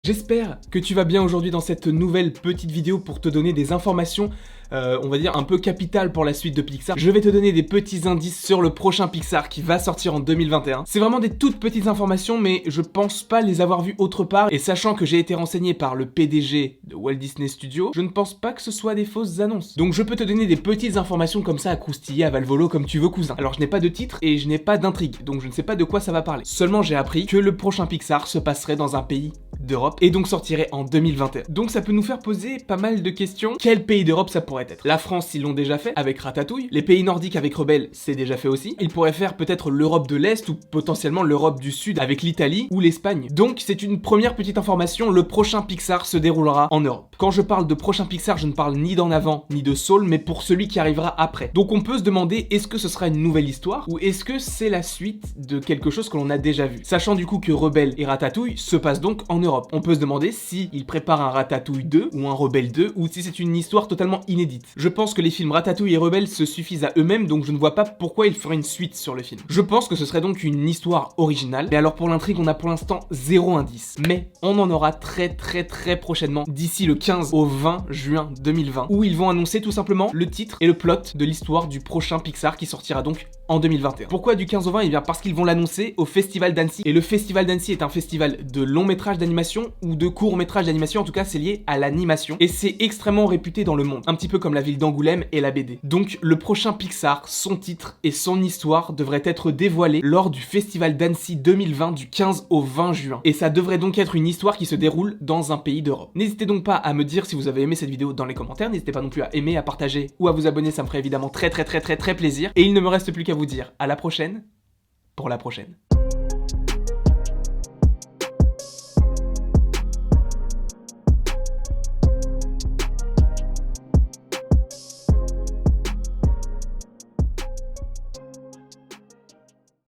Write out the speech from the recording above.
J'espère que tu vas bien aujourd'hui dans cette nouvelle petite vidéo pour te donner des informations, on va dire un peu capitales pour la suite de Pixar. Je vais te donner des petits indices sur le prochain Pixar qui va sortir en 2021. C'est vraiment des toutes petites informations, mais je pense pas les avoir vues autre part. Et sachant que j'ai été renseigné par le PDG de Walt Disney Studios, je ne pense pas que ce soit des fausses annonces. Donc je peux te donner des petites informations comme ça à croustiller à Valvolo comme tu veux, cousin. Alors je n'ai pas de titre et je n'ai pas d'intrigue, donc je ne sais pas de quoi ça va parler. Seulement j'ai appris que le prochain Pixar se passerait dans un pays d'Europe et donc sortirait en 2021. Donc ça peut nous faire poser pas mal de questions. Quel pays d'Europe ça pourrait être? La France, ils l'ont déjà fait avec Ratatouille. Les pays nordiques avec Rebelle, c'est déjà fait aussi. Ils pourraient faire peut-être l'Europe de l'Est ou potentiellement l'Europe du Sud avec l'Italie ou l'Espagne. Donc c'est une première petite information, le prochain Pixar se déroulera en Europe. Quand je parle de prochain Pixar, je ne parle ni d'En Avant ni de Soul, mais pour celui qui arrivera après. Donc on peut se demander, est-ce que ce sera une nouvelle histoire ou est-ce que c'est la suite de quelque chose que l'on a déjà vu? Sachant du coup que Rebelle et Ratatouille se passent donc en Europe. On peut se demander si ils préparent un Ratatouille 2 ou un Rebelle 2 ou si c'est une histoire totalement inédite. Je pense que les films Ratatouille et Rebelle se suffisent à eux-mêmes, donc je ne vois pas pourquoi ils feraient une suite sur le film. Je pense que ce serait donc une histoire originale, mais alors pour l'intrigue on a pour l'instant 0 indice. Mais on en aura très prochainement, d'ici le 15 au 20 juin 2020, où ils vont annoncer tout simplement le titre et le plot de l'histoire du prochain Pixar qui sortira donc en 2021. Pourquoi du 15 au 20? Eh bien parce qu'ils vont l'annoncer au Festival d'Annecy. Et le Festival d'Annecy est un festival de long métrage d'animation ou de court métrage d'animation, en tout cas c'est lié à l'animation. Et c'est extrêmement réputé dans le monde, un petit peu comme la ville d'Angoulême et la BD. Donc le prochain Pixar, son titre et son histoire devraient être dévoilés lors du Festival d'Annecy 2020 du 15 au 20 juin. Et ça devrait donc être une histoire qui se déroule dans un pays d'Europe. N'hésitez donc pas à me dire si vous avez aimé cette vidéo dans les commentaires, n'hésitez pas non plus à aimer, à partager ou à vous abonner, ça me ferait évidemment très plaisir. Et il ne me reste plus qu'à vous dire à la prochaine pour la prochaine.